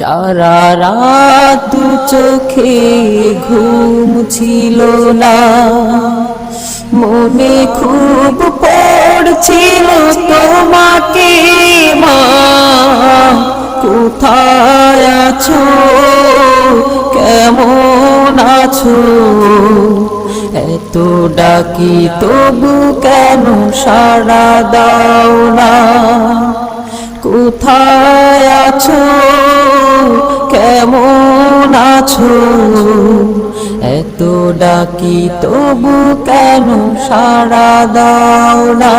সারা রাত দু চোখে ঘুম ছিল না, মনে খুব পড়ছিল তোমাকে মা, কোথায় আছো, কেমন আছো, এত ডাকি তবু কেন সাড়া দাও না, কোথায় আছো, কেমন আছো, এত ডাকি তবু কেন সাড়া দাও না।